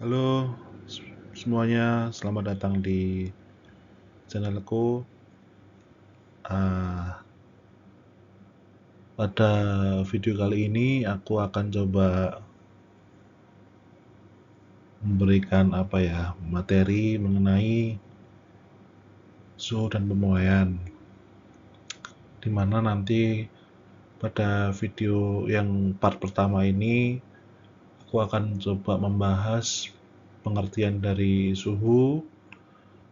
Halo semuanya, selamat datang di channelku. Ah, Pada video kali ini aku akan coba memberikan materi mengenai suhu dan pemuaian, dimana nanti pada video yang part pertama ini aku akan coba membahas pengertian dari suhu,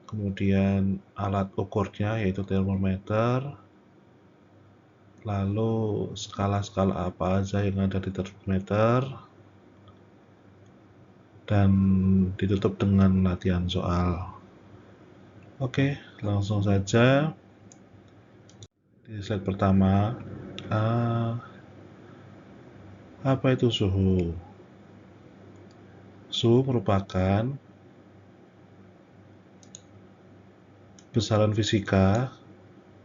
kemudian alat ukurnya yaitu termometer, lalu skala-skala apa aja yang ada di termometer, dan ditutup dengan latihan soal. Oke, langsung saja di slide pertama. Apa itu suhu? Suhu merupakan besaran fisika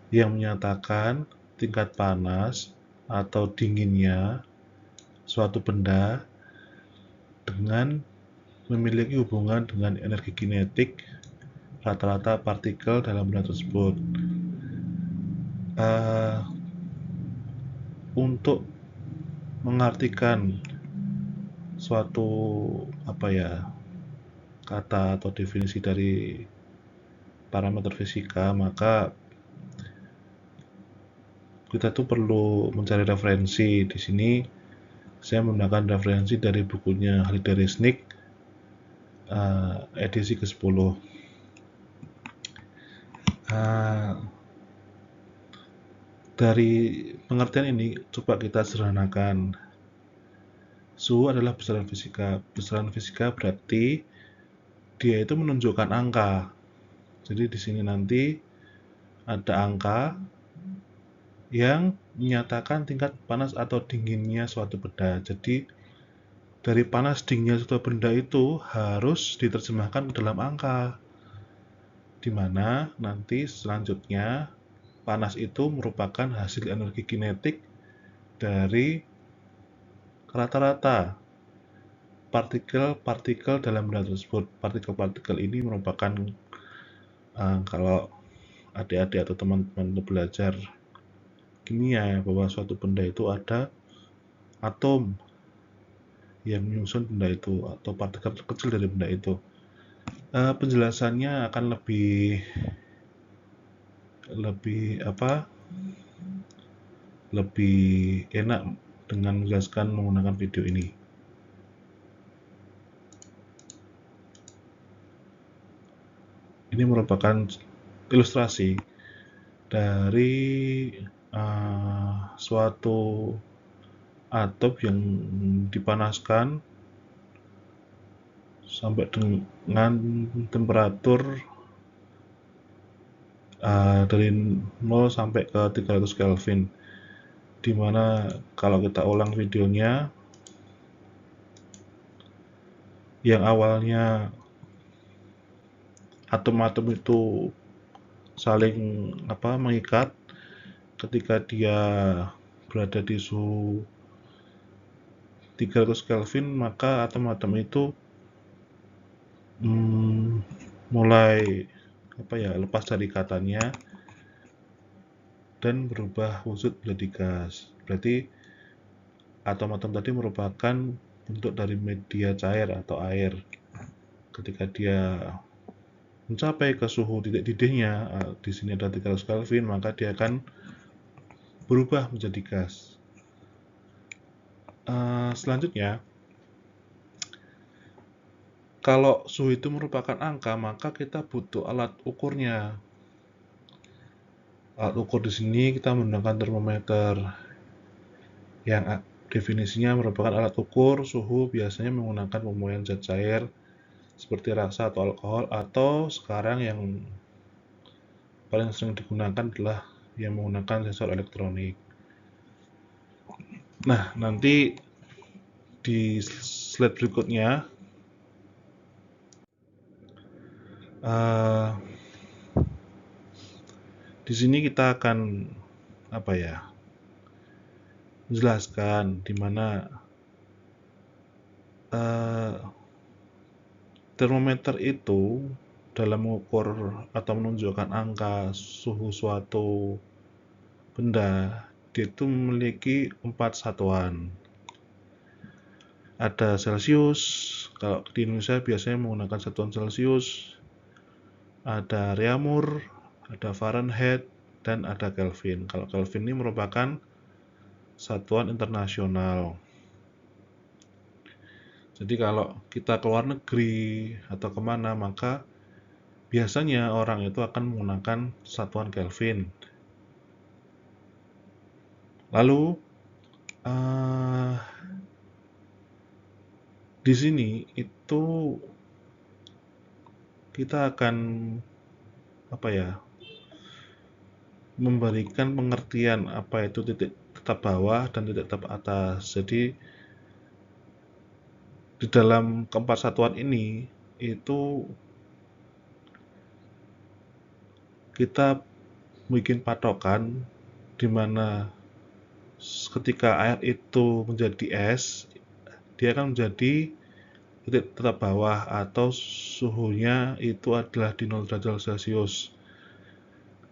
yang menyatakan tingkat panas atau dinginnya suatu benda dengan memiliki hubungan dengan energi kinetik rata-rata partikel dalam benda tersebut. Untuk mengartikan suatu kata atau definisi dari parameter fisika, maka kita tuh perlu mencari referensi. Di sini saya menggunakan referensi dari bukunya Halida Resnik, edisi ke-10. Dari pengertian ini coba kita sederhanakan. Suhu adalah besaran fisika. Besaran fisika berarti dia itu menunjukkan angka. Jadi di sini nanti ada angka yang menyatakan tingkat panas atau dinginnya suatu benda. Jadi dari panas dinginnya suatu benda itu harus diterjemahkan ke dalam angka, di mana nanti selanjutnya panas itu merupakan hasil energi kinetik dari rata-rata partikel-partikel dalam benda tersebut. Partikel-partikel ini merupakan, kalau adik-adik atau teman-teman belajar kimia, bahwa suatu benda itu ada atom yang menyusun benda itu atau partikel terkecil dari benda itu. Penjelasannya akan lebih enak dengan menjelaskan menggunakan video ini. Ini merupakan ilustrasi dari suatu atom yang dipanaskan sampai dengan temperatur dari 0 sampai ke 300 Kelvin, dimana kalau kita ulang videonya, yang awalnya atom-atom itu saling mengikat ketika dia berada di suhu 300 Kelvin, maka atom-atom itu mulai lepas dari ikatannya dan berubah wujud menjadi gas. Berarti atom-atom tadi merupakan bentuk dari media cair atau air. Ketika dia mencapai ke suhu titik didihnya, di sini ada 300 Kelvin, maka dia akan berubah menjadi gas. Selanjutnya, kalau suhu itu merupakan angka, maka kita butuh alat ukurnya. Alat ukur di sini kita menggunakan termometer, yang definisinya merupakan alat ukur suhu biasanya menggunakan pemuaian zat cair seperti raksa atau alkohol, atau sekarang yang paling sering digunakan adalah yang menggunakan sensor elektronik. Nah, nanti di slide berikutnya di sini kita akan menjelaskan di mana termometer itu dalam mengukur atau menunjukkan angka suhu suatu benda, dia itu memiliki 4 satuan. Ada Celcius, kalau di Indonesia biasanya menggunakan satuan Celcius, ada Reaumur, ada Fahrenheit, dan ada Kelvin. Kalau Kelvin ini merupakan satuan internasional. Jadi kalau kita keluar negeri atau kemana, maka biasanya orang itu akan menggunakan satuan Kelvin. Lalu di sini itu kita akan memberikan pengertian apa itu titik tetap bawah dan titik tetap atas. Jadi di dalam keempat satuan ini itu kita bikin patokan di mana ketika air itu menjadi es, dia akan menjadi titik tetap bawah atau suhunya itu adalah di 0 derajat Celcius.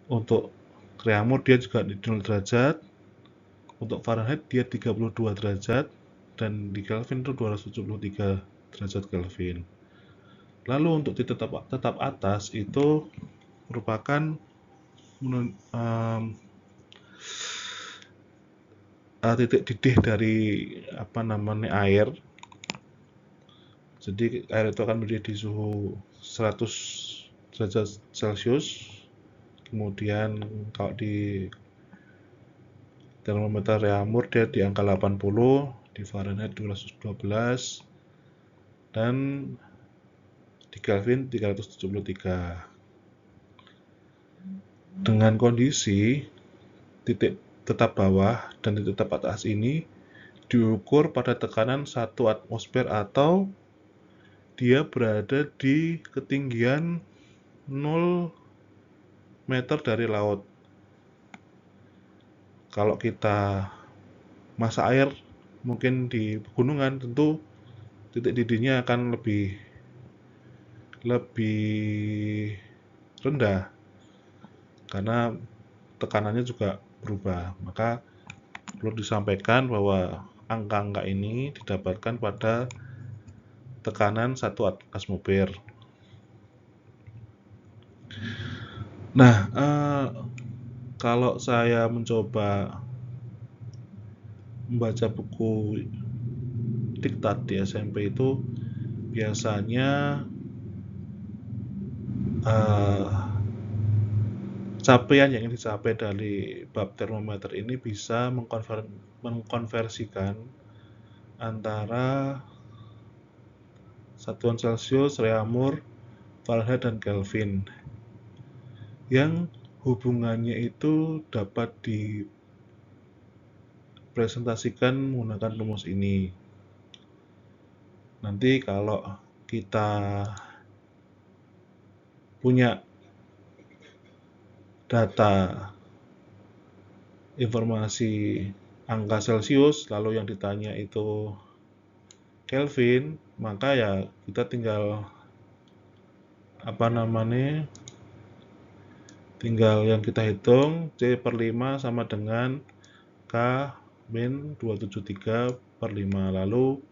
Untuk Reaumur dia juga di 0 derajat, untuk Fahrenheit dia 32 derajat, dan di Kelvin itu 273 derajat Kelvin. Lalu untuk titik tetap atas itu merupakan titik didih dari air. Jadi air itu akan mendidih di suhu 100 derajat Celcius. Kemudian kalau di termometer Reaumur dia di angka 80, di Fahrenheit 212, dan di Kelvin 373. Dengan kondisi titik tetap bawah dan titik tetap atas ini diukur pada tekanan 1 atmosfer atau dia berada di ketinggian 0 meter dari laut. Kalau kita masak air mungkin di pegunungan, tentu titik didihnya akan lebih rendah karena tekanannya juga berubah. Maka perlu disampaikan bahwa angka-angka ini didapatkan pada tekanan 1 atmosfer. Nah, kalau saya mencoba membaca buku diktat di SMP itu biasanya capaian yang ingin dicapai dari bab termometer ini bisa mengkonversikan antara satuan Celcius, Reaumur, Fahrenheit, dan Kelvin yang hubungannya itu dapat dipresentasikan menggunakan rumus ini. Nanti kalau kita punya data informasi angka Celcius lalu yang ditanya itu Kelvin, maka ya kita tinggal tinggal yang kita hitung C/5 sama dengan K-273/5, lalu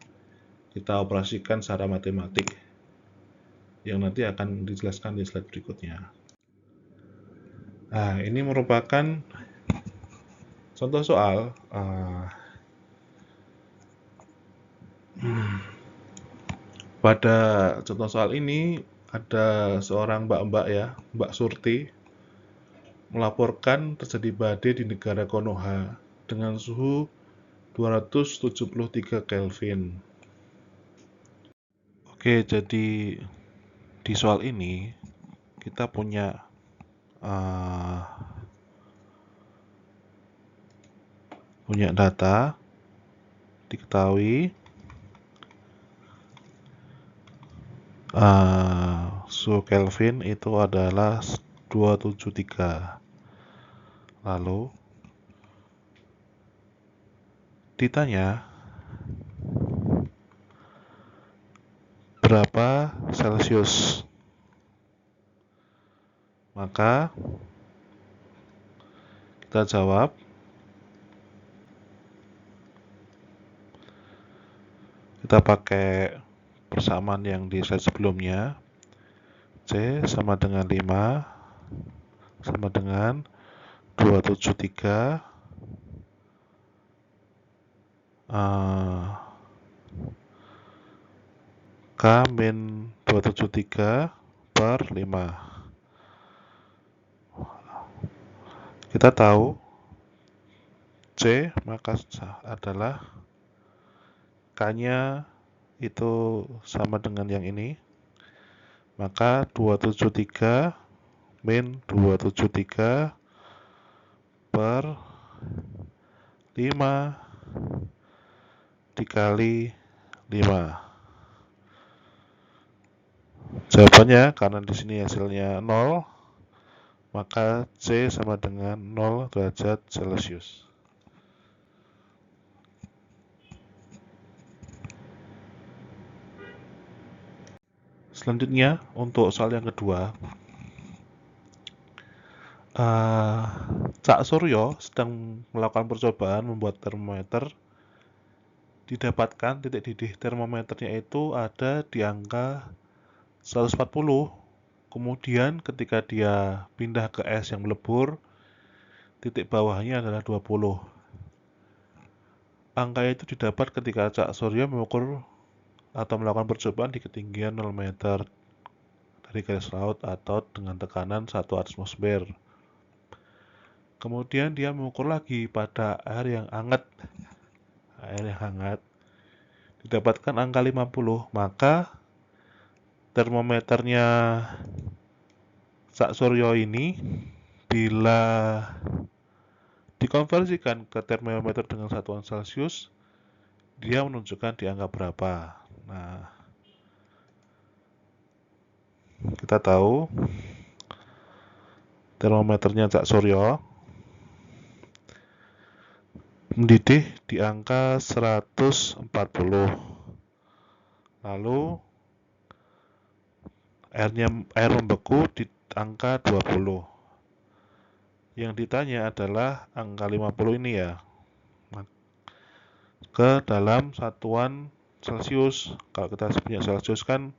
kita operasikan secara matematik yang nanti akan dijelaskan di slide berikutnya. Nah, ini merupakan contoh soal pada contoh soal ini ada seorang Mbak Surti melaporkan terjadi badai di negara Konoha dengan suhu 273 Kelvin. Oke, jadi di soal ini kita punya data diketahui suhu Kelvin itu adalah 273. Lalu ditanya berapa Celcius? Maka kita jawab kita pakai persamaan yang di slide sebelumnya. C sama dengan 5 sama dengan 273 K min 273 per 5. Kita tahu C maka adalah K-nya itu sama dengan yang ini. Maka 273 min 273 per 5 dikali 5. Jawabannya karena di sini hasilnya 0, maka C sama dengan 0 derajat Celcius. Selanjutnya untuk soal yang kedua, Cak Suryo sedang melakukan percobaan membuat termometer. Didapatkan titik didih termometernya itu ada di angka 140. Kemudian ketika dia pindah ke es yang melebur, titik bawahnya adalah 20. Angka itu didapat ketika Cak Suryo mengukur atau melakukan percobaan di ketinggian 0 meter dari garis laut atau dengan tekanan 1 atmosfer. Kemudian dia mengukur lagi pada air yang hangat. Didapatkan angka 50, maka termometernya Cak Suryo ini bila dikonversikan ke termometer dengan satuan Celcius, dia menunjukkan di angka berapa. Nah, kita tahu termometernya Cak Suryo mendidih di angka 140. Lalu air membeku di angka 20. Yang ditanya adalah angka 50 ini ya, ke dalam satuan Celcius. Kalau kita punya Celcius kan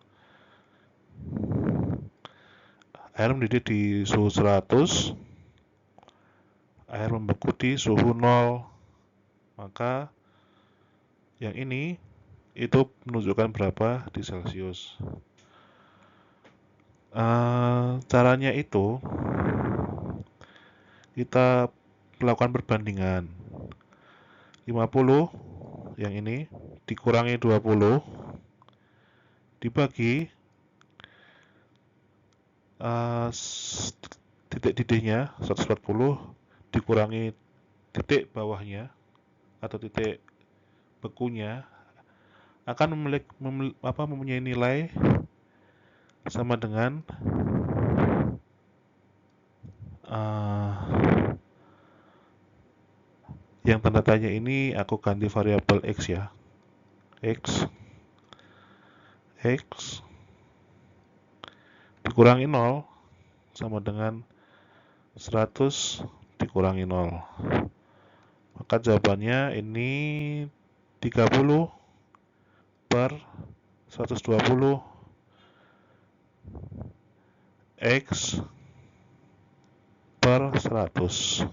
air mendidih di suhu 100, air membeku di suhu 0. Maka yang ini itu menunjukkan berapa di Celcius. Caranya itu kita melakukan perbandingan 50 yang ini dikurangi 20 dibagi titik didihnya 140 dikurangi titik bawahnya atau titik bekunya akan mempunyai nilai sama dengan yang tanda tanya ini aku ganti variabel X ya. X dikurangi 0 sama dengan 100 dikurangi 0. Maka jawabannya ini 30 per 120 X per 100.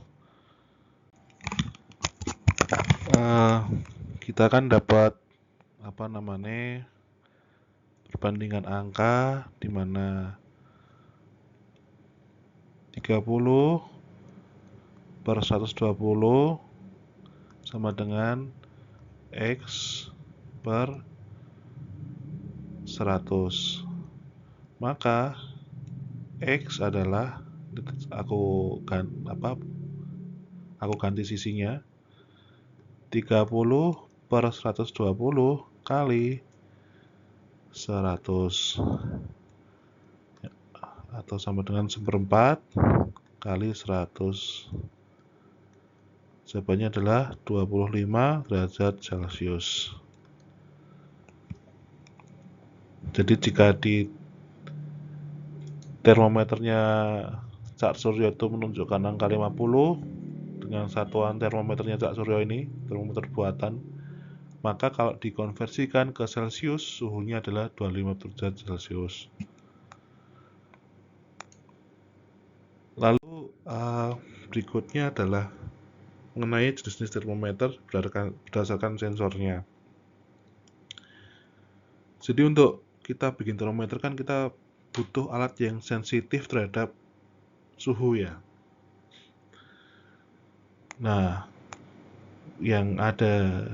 Kita kan dapat perbandingan angka di mana 30 per 120 sama dengan X per 100. Maka X adalah aku ganti sisinya 30 per 120 kali 100 atau sama dengan 1/4 kali 100. Jawabannya adalah 25 derajat Celcius. Jadi jika di termometernya Cak Suryo itu menunjukkan angka 50 dengan satuan termometernya Cak Suryo ini, termometer buatan, maka kalau dikonversikan ke Celcius, suhunya adalah 25 derajat Celcius. Lalu berikutnya adalah mengenai jenis-jenis termometer berdasarkan sensornya. Jadi untuk kita bikin termometer kan kita butuh alat yang sensitif terhadap suhu ya. Nah, yang ada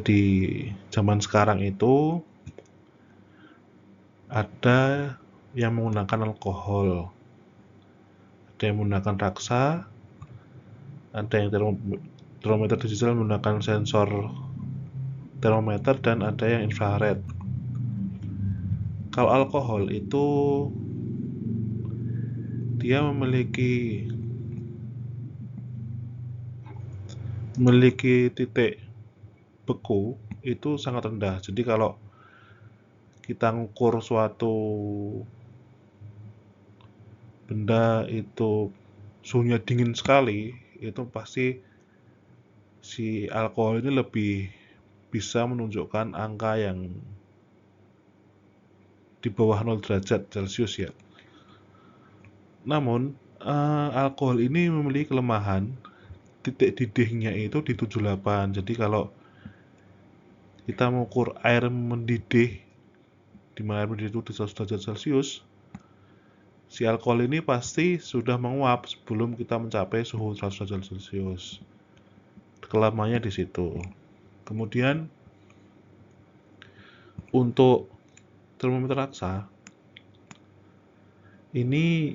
di zaman sekarang itu ada yang menggunakan alkohol, ada yang menggunakan raksa, ada yang termometer digital menggunakan sensor termometer, dan ada yang infrared. Kalau alkohol itu dia memiliki titik beku itu sangat rendah. Jadi kalau kita ngukur suatu benda itu suhunya dingin sekali, itu pasti si alkohol ini lebih bisa menunjukkan angka yang di bawah 0 derajat Celcius ya. Namun alkohol ini memiliki kelemahan, titik didihnya itu di 78. Jadi kalau kita mengukur air mendidih, di mana air mendidih itu di 100 derajat Celcius, si alkohol ini pasti sudah menguap sebelum kita mencapai suhu 100 derajat Celcius. Kelemahannya di situ. Kemudian untuk termometer raksa ini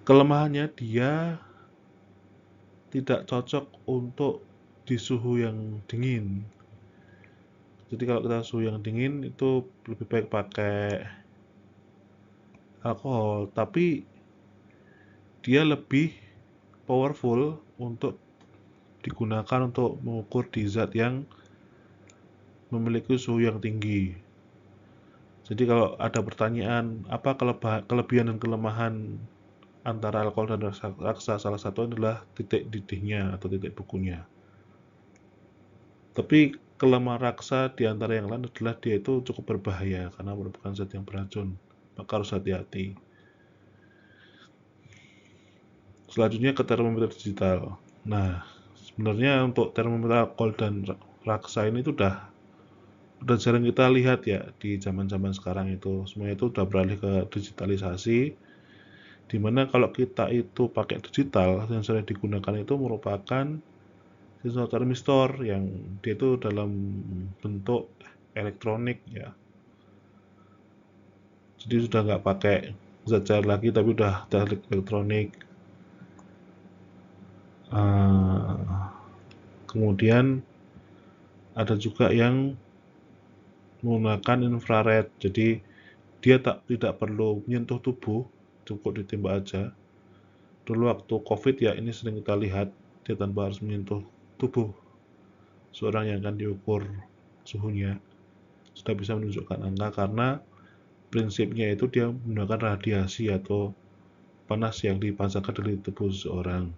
kelemahannya dia tidak cocok untuk di suhu yang dingin. Jadi kalau kita suhu yang dingin itu lebih baik pakai alkohol, tapi dia lebih powerful untuk digunakan untuk mengukur di zat yang memiliki suhu yang tinggi. Jadi kalau ada pertanyaan apa kelebihan dan kelemahan antara alkohol dan raksa, salah satu adalah titik didihnya atau titik bekunya. Tapi kelemahan raksa di antara yang lain adalah dia itu cukup berbahaya karena merupakan zat yang beracun, maka harus hati-hati. Selanjutnya ke termometer digital. Nah, sebenarnya untuk termometer alkohol dan raksa ini itu udah sering kita lihat ya di zaman-zaman sekarang itu. Semuanya itu udah beralih ke digitalisasi, dimana kalau kita itu pakai digital, sensor yang digunakan itu merupakan sensor termistor yang dia itu dalam bentuk elektronik ya. Jadi sudah nggak pakai zat cair lagi, tapi udah teknik elektronik. Kemudian ada juga yang menggunakan infrared, jadi dia tidak perlu menyentuh tubuh, cukup ditembak aja. Dulu waktu COVID ya ini sering kita lihat, dia tanpa harus menyentuh tubuh seorang yang akan diukur suhunya, sudah bisa menunjukkan angka karena prinsipnya itu dia menggunakan radiasi atau panas yang dipancarkan dari tubuh seseorang.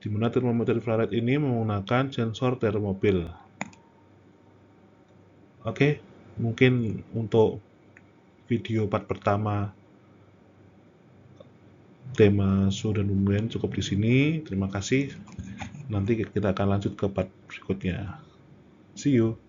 Di mana termometer infrared ini menggunakan sensor termobil. Oke, mungkin untuk video part pertama tema suhu dan pemilihan cukup di sini. Terima kasih. Nanti kita akan lanjut ke part berikutnya. See you.